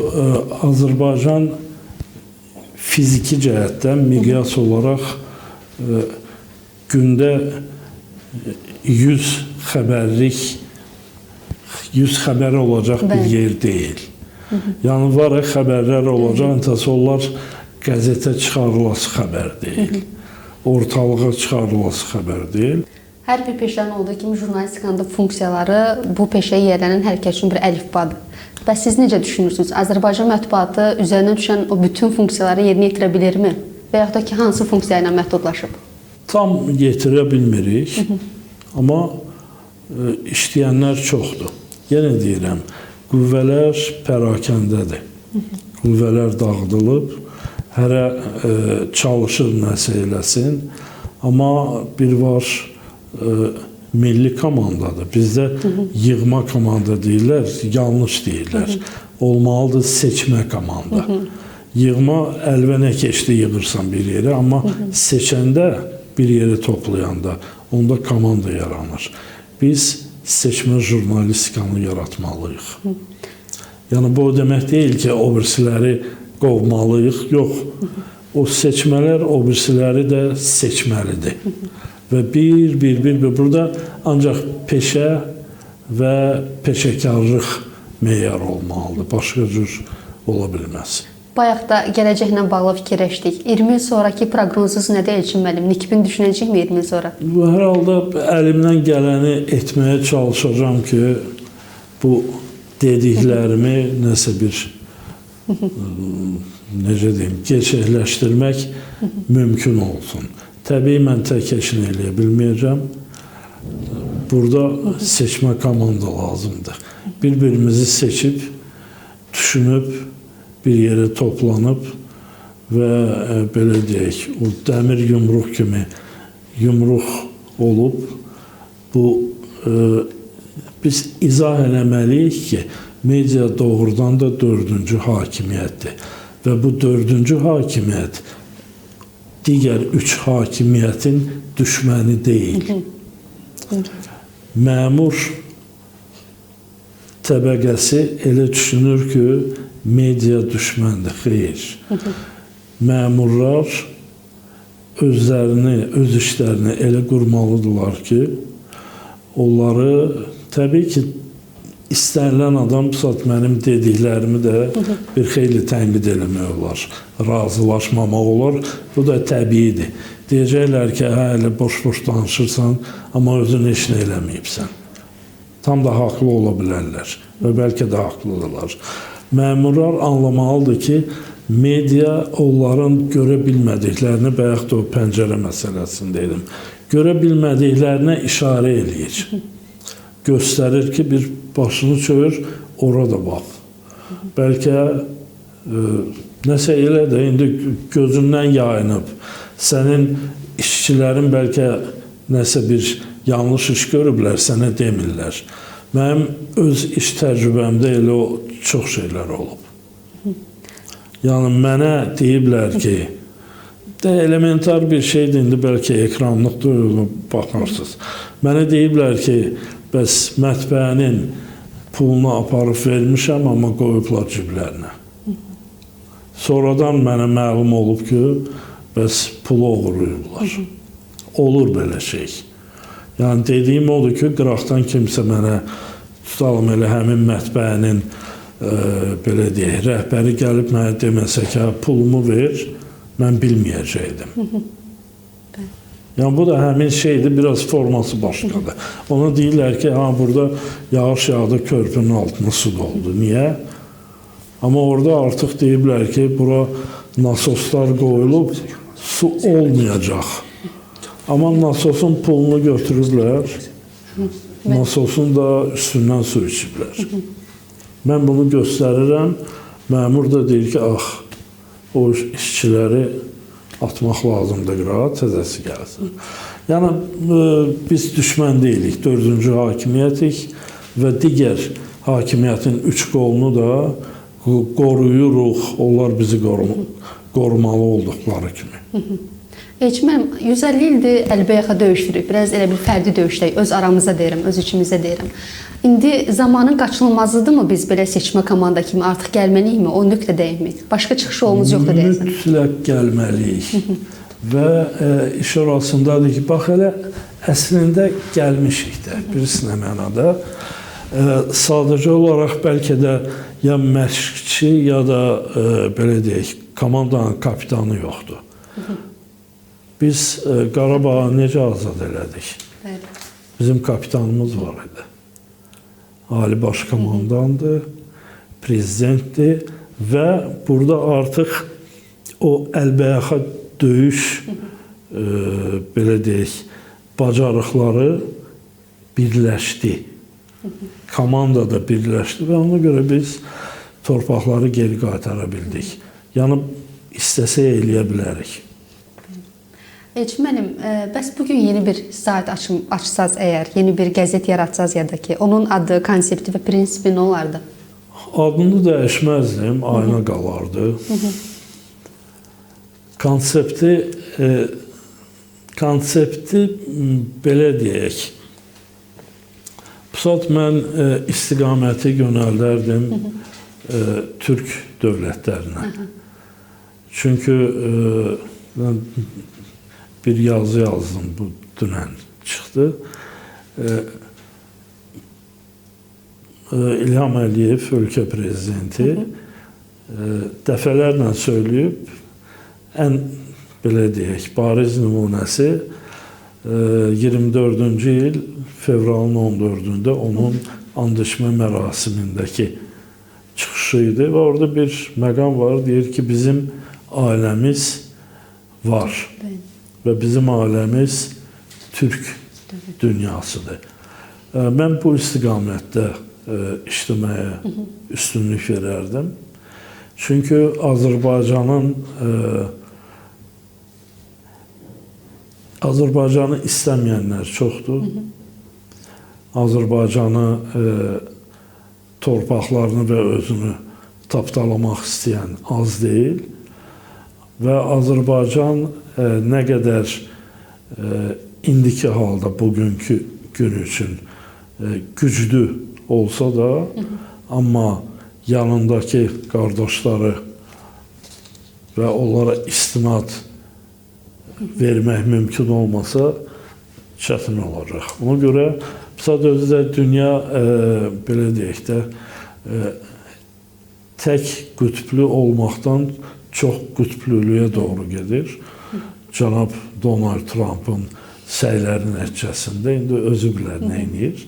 Azərbaycan fiziki cəhətdən miqyas olaraq gündə 100 xəbər olacaq bir yer deyil. Yəni var xəbərlər olacaq, əntəsi onlar qəzetə çıxarılası xəbər deyil. Ortalığa çıxarılası xəbər deyil. Hər bir peşənin olduğu kimi jurnalistikanın da funksiyaları bu peşəyə yiyələnən hər kəs üçün bir əlifbadır. Bəs siz necə düşünürsünüz? Azərbaycan mətbuatı üzərinə düşən o bütün funksiyaları yerinə yetirə bilirmi? Və yaxud da ki, hansı funksiya ilə məhdudlaşıb? Tam yetirə bilmirik, amma işləyənlər çoxdur. Yenə deyirəm, qüvvələr pərakəndədir. Qüvvələr dağıdılıb, hərə çalışır nəsə eləsin, amma bir var milli komandadır. Bizdə yığma komanda deyirlər, yanlış deyirlər. Olmalıdır seçmə komanda. Yığma əlvənə keçdi, yığırsan bir yerə, amma seçəndə bir yerə toplayanda onda komanda yaranır. Biz seçmə jurnalistikanı yaratmalıyıq. Yəni bu demək deyil ki, o birisiləri qovmalıyıq. Yox, o seçmələr o birisiləri də seçməlidir. Və bir burada ancaq peşə və peşəkarlıq meyar olmalıdır. Başqa cür ola bilməz. Bayaq da gələcəklə bağlı fikirləşdik. 20 il sonraki proqnozunuz nədir Elçin müəllim? Nikbin düşünəcəkmi 20 il sonra? Hər halda əlimdən gələni etməyə çalışacağam ki, bu dediklərimi nəsə bir necə deyim, gerçəkləşdirmək mümkün olsun. Təbii mən tək işini eləyə bilməyəcəm. Burada seçmə komanda lazımdır. Bir-birimizi seçib, düşünüb, bir yerə toplanıb və belə deyək, o dəmir yumruq kimi yumruq olub, bu biz izah eləməliyik ki, media doğrudan da dördüncü hakimiyyətdir. Və bu dördüncü hakimiyyət digər üç hakimiyyətin düşməni deyil. Məmur təbəqəsi elə düşünür ki, media düşməndir. Xeyr. Məmurlar özlərini, öz işlərini elə qurmalıdırlar ki, onları təbii ki, istənilən adam mənim dediklərimi də bir xeyli tənqid eləmək olar, razılaşmamaq olar. Bu da təbiidir. Deyəcəklər ki, hə, elə boş-boş danışırsan, amma özün heç nə eləməyibsən. Tam da haqlı ola bilərlər və bəlkə də haqlıdırlar. Məmurlar anlamalıdır ki, media onların görə bilmədiklərini, bayaq da o pəncərə məsələsində dedim, görə bilmədiklərinə işarə eləyir. Göstərir ki, bir başını çövür, orada bax. Bəlkə nəsə elə də indi gözündən yayınıb, sənin işçilərin bəlkə nəsə bir yanlış iş görüblər, sənə demirlər. Mənim öz iş təcrübəmdə elə çox şeylər olub. Yəni, mənə deyiblər ki, elementar bir şeydir, indi bəlkə ekranlıqdır, baxarsınız. Mənə deyiblər ki, bəs mətbəənin pulunu aparıb vermişəm, amma qoyublar ciblərinə. Sonradan mənə məlum olub ki, bəs pulu oğurlayıblar. Olur belə şey. Yəni, dediyim odur ki, qıraqdan kimsə mənə tutalım elə həmin mətbəənin belə deyək, rəhbəri gəlib mənə deməsə ki, pulumu ver, mən bilməyəcəkdim. Yəni, bu da həmin şeydir, biraz forması başqadır. Ona deyirlər ki, burada yağış yağdı, körpünün altına su doldu. Niyə? Amma orada artıq deyiblər ki, bura nasoslar qoyulub, su olmayacaq. Amma nasosun pulunu götürürlər, nasosun da üstündən su içiblər. Mən bunu göstərirəm, məmur da deyir ki, o işçiləri atmaq lazımdır qırağa, təzəsi gəlsin. Yəni, biz düşmən deyilik, dördüncü hakimiyyətik və digər hakimiyyətin üç qolunu da qoruyuruq, onlar bizi qorumalı olduqları kimi. Mən 150 ildir əlbəyaxa döyüşürük. Biraz elə bir fərdi döyüşdəyik. Öz aramızda deyirəm, öz içimizdə deyirəm. İndi zamanın qaçılmazıdırmı biz belə seçmə komanda kimi artıq gəlməliyikmi? O nöqtədəyikmi? Başqa çıxış yolumuz yoxdur deyəsən. Mütləq gəlməliyik. Və iş orasındadır ki, bax elə əslində gəlmişik də bir mənada. Sadəcə olaraq bəlkə də ya məşqçi ya da belə deyək, komandanın kapitanı yoxdur. Biz Qarabağı necə azad elədik? Bizim kapitanımız var idi. Ali baş komandandır, prezidentdir və burada artıq o əlbəyaxa döyüş, belə deyək, bacarıqları birləşdi. Komanda da birləşdi və ona görə biz torpaqları geri qaytara bildik. Yəni, istəsə eləyə bilərik. Elçin, bəs bugün yeni bir sayt açsaz əgər, yeni bir qəzet yaratsaz ya da ki, onun adı, konsepti və prinsipi nə olardı? Adını dəyişməzdim, ayna qalardı. Konsepti belə deyək. Bu saat mən istiqaməti yönəldərdim Türk dövlətlərinə. Çünki bir yazı yazdım, bu dünən çıxdı. İlham Əliyev, ölkə prezidenti, dəfələrlə söyləyib, ən belə deyək, bariz nümunəsi 24-cü il fevralın 14-də onun and içmə mərasimindəki çıxışı idi və orada bir məqam var, deyir ki, bizim ailəmiz var. və bizim ailəmiz türk dünyasıdır. Mən bu istiqamətdə işləməyə üstünlük verərdim. Çünki Azərbaycanı istəməyənlər çoxdur. Azərbaycanı torpaqlarını və özünü tapdalamaq istəyən az deyil. Və Azərbaycan nə qədər indiki halda bugünkü gün üçün güclü olsa da, amma yanındakı qardaşları və onlara istinad vermək mümkün olmasa çətin olacaq. Ona görə sadəcə də dünya belə deyək də tək qütblü olmaqdan çox qütblülüyə doğru gedir. Cənab Donald Trump'ın səyləri nəticəsində indi özü bilər nə edir.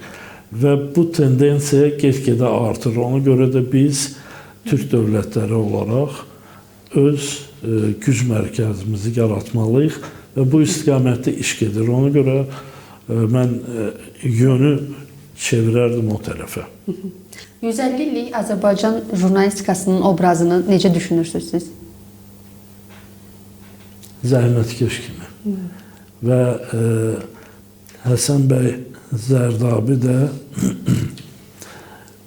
Və bu tendensiya get-gedə artır. Ona görə də biz Türk dövlətləri olaraq öz güc mərkəzimizi yaratmalıyıq və bu istiqamətdə iş gedir. Ona görə mən yönü çevirərdim o tərəfə. 150 illik Azərbaycan jurnalistikasının obrazını necə düşünürsünüz? Zəhmətkeş kimi. Və Həsən bəy Zərdabi də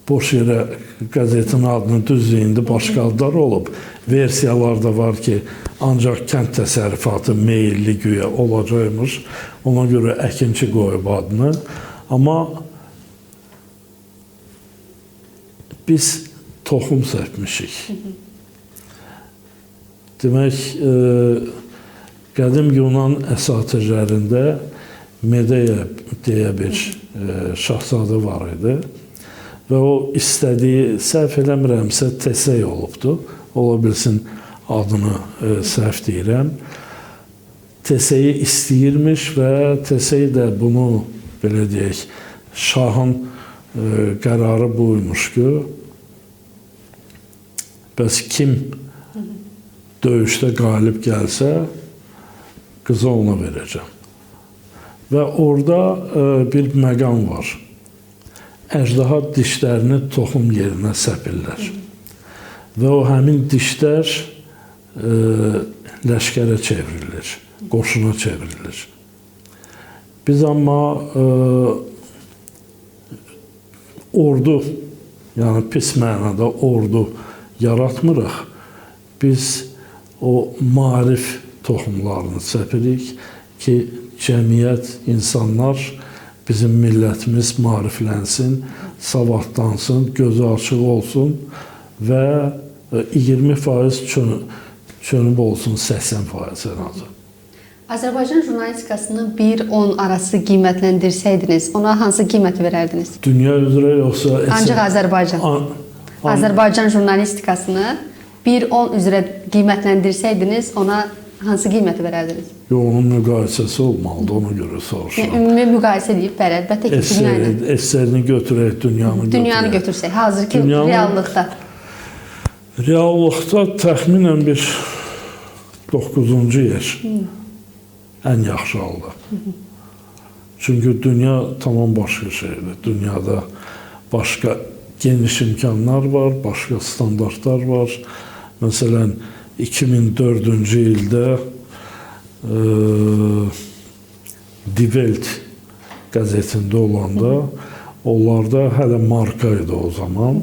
boş yerə qəzetin adını düzdür, başqa adlar olub. Versiyalar da var ki, ancaq kənd təsərrüfatı meyilli güya olacaqmış. Ona görə əkinçi qoyub adını. Amma biz toxum sərpmişik. Demək, qədim Yunan əsatirlərində Medeya deyə bir şahzadə var idi. Və o istədiyi, səhv eləmirəmsə, Tesey olubdu. Ola bilsin adını səhv deyirəm. Teseyi istəyirmiş və Tesey də bunu, belə deyək, şahın qərarı buymuş ki, bəs kim döyüşdə qalib gəlsə, qızı ona verəcəm. Və orada bir məqam var. Əjdaha dişlərini toxum yerinə səpirlər. Və o həmin dişlər ləşkərə çevrilir, qoşuna çevrilir. Biz amma ordu, yəni pis mənada ordu yaratmırıq. Biz o maarif toxumlarını səpirik ki, cəmiyyət, insanlar, bizim millətimiz maariflənsin, savadlansın, gözü açıq olsun və 20% çönüb olsun, 80% ən azı. Azərbaycan jurnalistikasını 1-10 arası qiymətləndirsəydiniz, ona hansı qiymət verərdiniz? Dünya üzrə yoxsa... Ancaq Azərbaycan. Azərbaycan jurnalistikasını 1-10 üzrə qiymətləndirsəydiniz, ona hansı qiymət verərdiniz? Yox, onun müqayisəsi olmalıdır, ona görə soruşuram. Ümumi müqayisə edib, əlbəttə ki, dünya ilə. Eserini götürək, dünyanı götürsək, hazırki reallıqda. Reallıqda təxminən bir 9-cu yer. Ən yaxşı halda. Çünki dünya tamam başqa şeydir. Dünyada başqa geniş imkanlar var, başqa standartlar var. Məsələn, 2004-cü ildə Die Welt qəzetində olanda, onlarda hələ marka idi o zaman.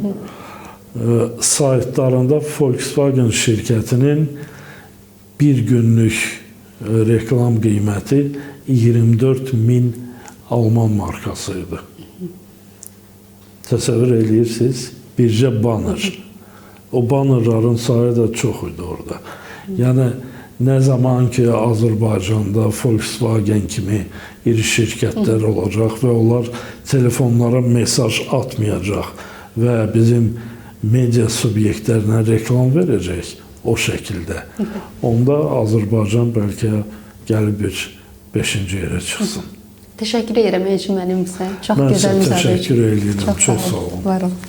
Saytlarında Volkswagen şirkətinin bir günlük reklam qiyməti 24.000 Alman markası idi. Təsəvvür edirsiniz, bircə banner. O bannerların sayı da çox idi orada. Yəni, nə zaman ki, Azərbaycanda Volkswagen kimi iri şirkətlər olacaq və onlar telefonlara mesaj atmayacaq və bizim media subyektlərinə reklam verəcək o şəkildə. Onda Azərbaycan bəlkə gəlib bir 5-ci yerə çıxsın. Təşəkkür edirəm Elçin müəllimizə. Çox gözəl müsahibədir. Mən sizə təşəkkür edirəm. Çox sağ olun. Var olun.